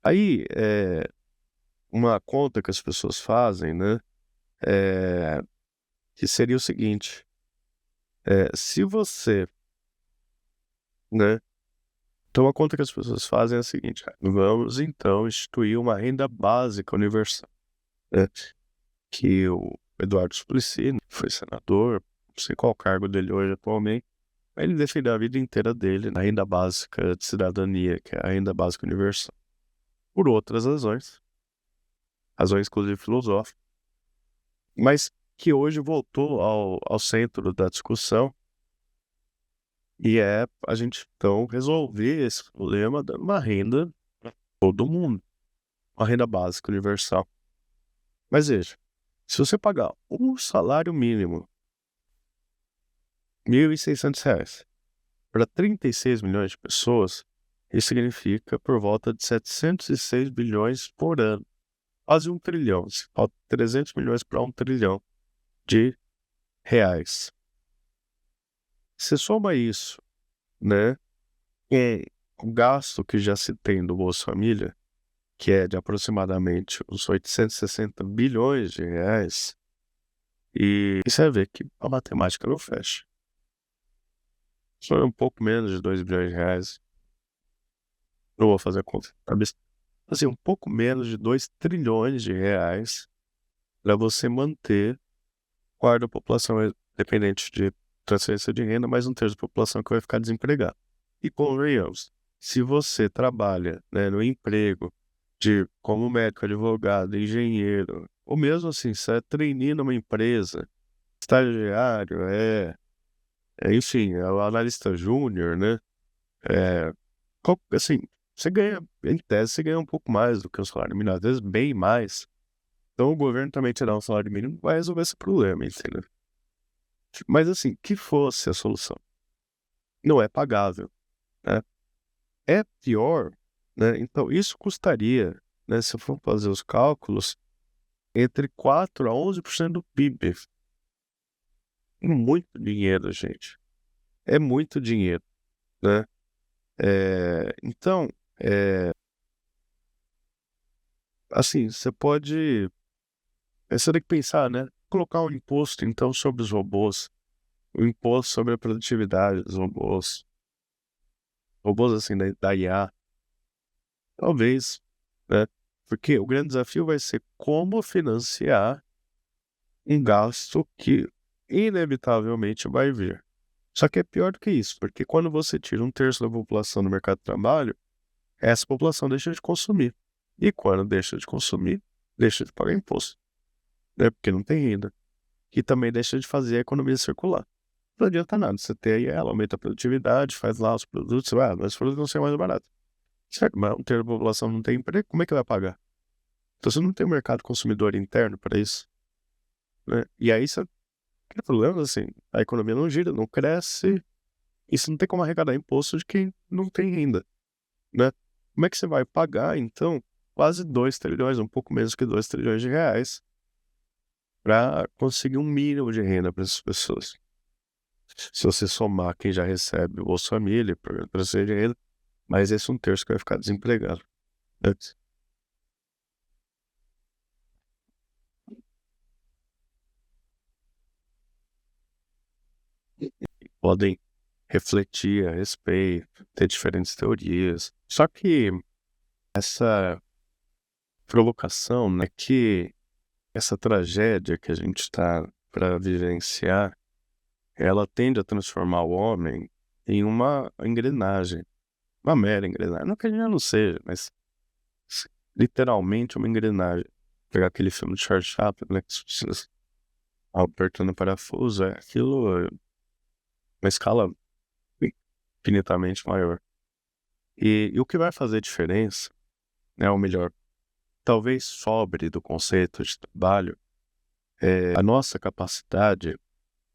Aí, uma conta que as pessoas fazem, né, que seria o seguinte: se você, né, então a conta que as pessoas fazem é a seguinte: vamos então instituir uma renda básica universal, né, que o Eduardo Suplicy foi senador, não sei qual cargo dele hoje atualmente, mas ele defendeu a vida inteira dele na renda básica de cidadania, que é a renda básica universal, por outras razões inclusive filosóficas, mas que hoje voltou ao centro da discussão, e é a gente então resolver esse problema dando uma renda para todo mundo, uma renda básica universal. Mas veja, se você pagar um salário mínimo, R$ 1.600, para 36 milhões de pessoas, isso significa por volta de 706 bilhões por ano, quase 1 trilhão. Falta 300 milhões para 1 trilhão de reais. Você soma isso, né, com o gasto que já se tem do Bolsa Família, que é de aproximadamente uns 860 bilhões de reais, e você vai ver que a matemática não fecha. Só é um pouco menos de 2 bilhões de reais. Não vou fazer a conta de cabeça. Assim, um pouco menos de 2 trilhões de reais para você manter quarto da população dependente de transferência de renda, mais um terço da população que vai ficar desempregada. E convenhamos, se você trabalha, né, no emprego como médico, advogado, engenheiro, ou mesmo assim, você é trainee numa empresa, estagiário, enfim, é o analista júnior, né? Assim, você ganha, em tese, você ganha um pouco mais do que o salário mínimo, às vezes bem mais. Então o governo também te dá um salário mínimo vai resolver esse problema, entendeu? Mas assim, que fosse a solução, não é pagável, né? É pior, né? Então isso custaria, né, se eu for fazer os cálculos, entre 4 a 11% do PIB. Muito dinheiro, gente. É muito dinheiro, né? Então, assim, você tem que pensar, né? Colocar um imposto, então, sobre os robôs, o imposto sobre a produtividade dos robôs assim, da IA, talvez, né? Porque o grande desafio vai ser como financiar um gasto que inevitavelmente vai vir. Só que é pior do que isso, porque quando você tira um terço da população do mercado de trabalho, essa população deixa de consumir. E quando deixa de consumir, deixa de pagar imposto, né? Porque não tem renda. E também deixa de fazer a economia circular. Não adianta nada, você tem aí ela, aumenta a produtividade, faz lá os produtos, mas os produtos vão ser mais baratos. Certo, mas um terço da população não tem emprego, como é que vai pagar? Então você não tem um mercado consumidor interno para isso, né? E aí você tem problemas assim, a economia não gira, não cresce, e você não tem como arrecadar imposto de quem não tem renda, né? Como é que você vai pagar, então, quase 2 trilhões, um pouco menos que 2 trilhões de reais, para conseguir um mínimo de renda para essas pessoas? Se você somar quem já recebe o Bolsa Família, programa de transferência de renda, mas esse um terço que vai ficar desempregado, né? Podem refletir a respeito, ter diferentes teorias. Só que essa provocação, né, que essa tragédia que a gente está para vivenciar, ela tende a transformar o homem em uma engrenagem, uma mera engrenagem. Não que a gente não seja, mas literalmente uma engrenagem. Pegar aquele filme de Charles Chaplin, né, que as pessoas apertando o parafuso, é aquilo, uma escala infinitamente maior. E o que vai fazer diferença, né, ou melhor, talvez sobre do conceito de trabalho, é a nossa capacidade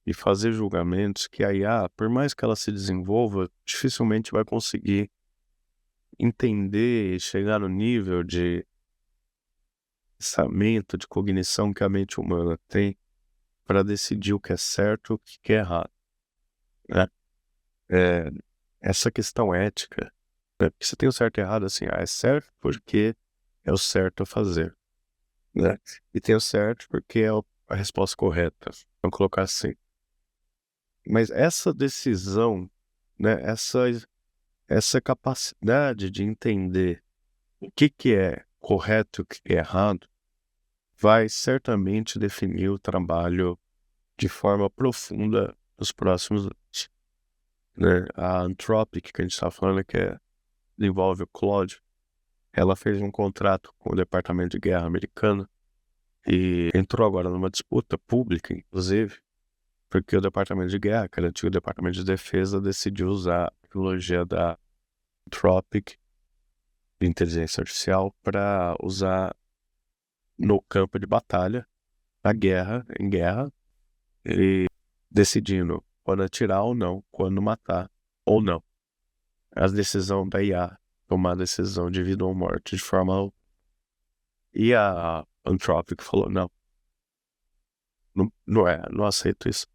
de fazer julgamentos que a IA, por mais que ela se desenvolva, dificilmente vai conseguir entender e chegar no nível de pensamento, de cognição que a mente humana tem para decidir o que é certo e o que é errado, né? É, essa questão ética, né? Porque você tem o certo e errado assim, é certo porque é o certo a fazer, né? E tem o certo porque é a resposta correta, vamos colocar assim. Mas essa decisão, né, essa capacidade de entender o que é correto e o que é errado, vai certamente definir o trabalho de forma profunda nos próximos anos, né? A Anthropic, que a gente está falando, envolve o Claude, ela fez um contrato com o Departamento de Guerra americano e entrou agora numa disputa pública, inclusive, porque o Departamento de Guerra, que era o antigo Departamento de Defesa, decidiu usar a tecnologia da Anthropic, de inteligência artificial, para usar no campo de batalha, na guerra, em guerra, e decidindo quando atirar ou não, quando matar ou não. A decisão da IA, tomar a decisão de vida ou morte de forma. E a Anthropic falou: não, não aceito isso.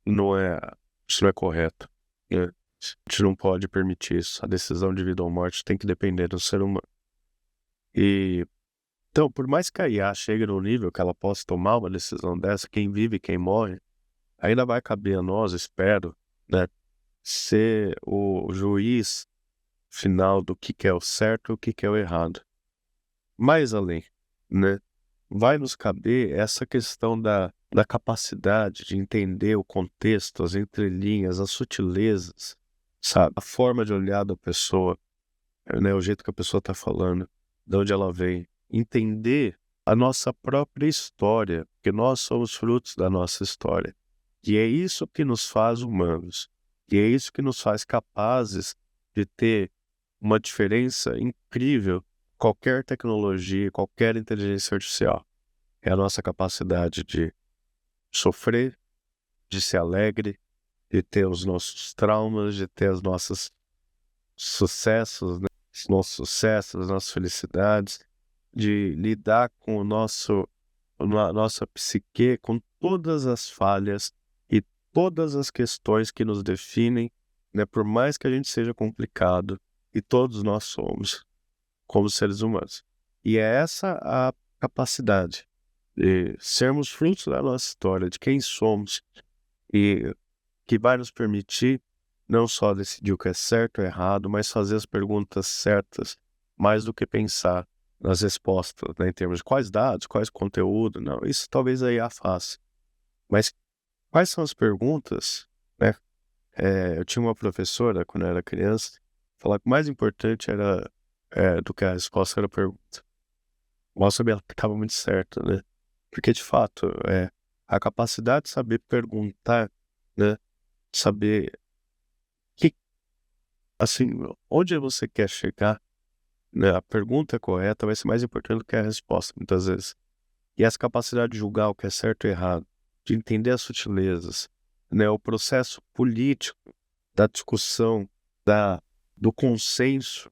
Não é, isso não é correto. A gente não pode permitir isso. A decisão de vida ou morte tem que depender do ser humano. E então, por mais que a IA chegue no nível que ela possa tomar uma decisão dessa, quem vive e quem morre, ainda vai caber a nós, espero, né, ser o juiz final do que é o certo e o que é o errado. Mais além, né, vai nos caber essa questão da capacidade de entender o contexto, as entrelinhas, as sutilezas, sabe? A forma de olhar da pessoa, né, o jeito que a pessoa está falando, de onde ela vem. Entender a nossa própria história, porque nós somos frutos da nossa história. E é isso que nos faz humanos. E é isso que nos faz capazes de ter uma diferença incrível qualquer tecnologia, qualquer inteligência artificial. É a nossa capacidade de sofrer, de ser alegre, de ter os nossos traumas, de ter os nossos sucessos, né? Os nossos sucessos, as nossas felicidades, de lidar com a nossa psique, com todas as falhas e todas as questões que nos definem, né? Por mais que a gente seja complicado, e todos nós somos, como seres humanos. E é essa a capacidade de sermos frutos da nossa história, de quem somos, e que vai nos permitir não só decidir o que é certo ou errado, mas fazer as perguntas certas, mais do que pensar nas respostas, né, em termos de quais dados, quais conteúdo, não, isso talvez a IA faça. Mas quais são as perguntas, né? Eu tinha uma professora, quando eu era criança, falar que o mais importante era, do que a resposta era a pergunta. Mostra que ela estava muito certa, né? Porque, de fato, a capacidade de saber perguntar, né? Saber que, assim, onde você quer chegar, né? A pergunta correta vai ser mais importante do que a resposta, muitas vezes. E essa capacidade de julgar o que é certo e errado, de entender as sutilezas, né? O processo político da discussão, do consenso,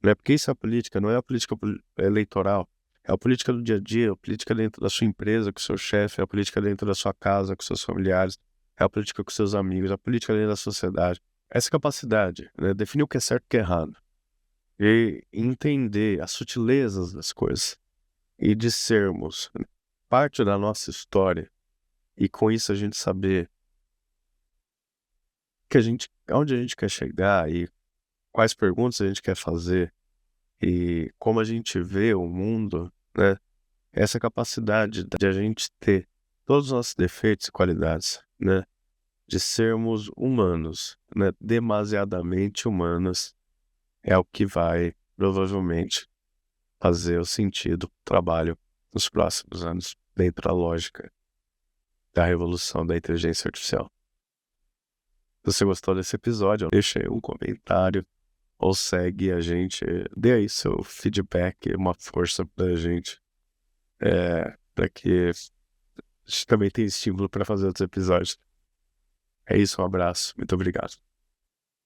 né? Porque isso é a política, não é a política eleitoral. É a política do dia a dia, a política dentro da sua empresa com o seu chefe, é a política dentro da sua casa com seus familiares, é a política com seus amigos, é a política dentro da sociedade. Essa capacidade, né? Definir o que é certo e o que é errado. E entender as sutilezas das coisas. E de sermos, né, parte da nossa história. E com isso a gente saber onde a gente quer chegar e quais perguntas a gente quer fazer e como a gente vê o mundo, né? Essa capacidade de a gente ter todos os nossos defeitos e qualidades, né? De sermos humanos, né? Demasiadamente humanos, é o que vai, provavelmente, fazer o sentido do trabalho nos próximos anos, dentro da lógica da revolução da inteligência artificial. Se você gostou desse episódio, deixa aí um comentário ou segue a gente, dê aí seu feedback, uma força pra gente, para que a gente também tenha estímulo para fazer outros episódios. É isso, um abraço, muito obrigado.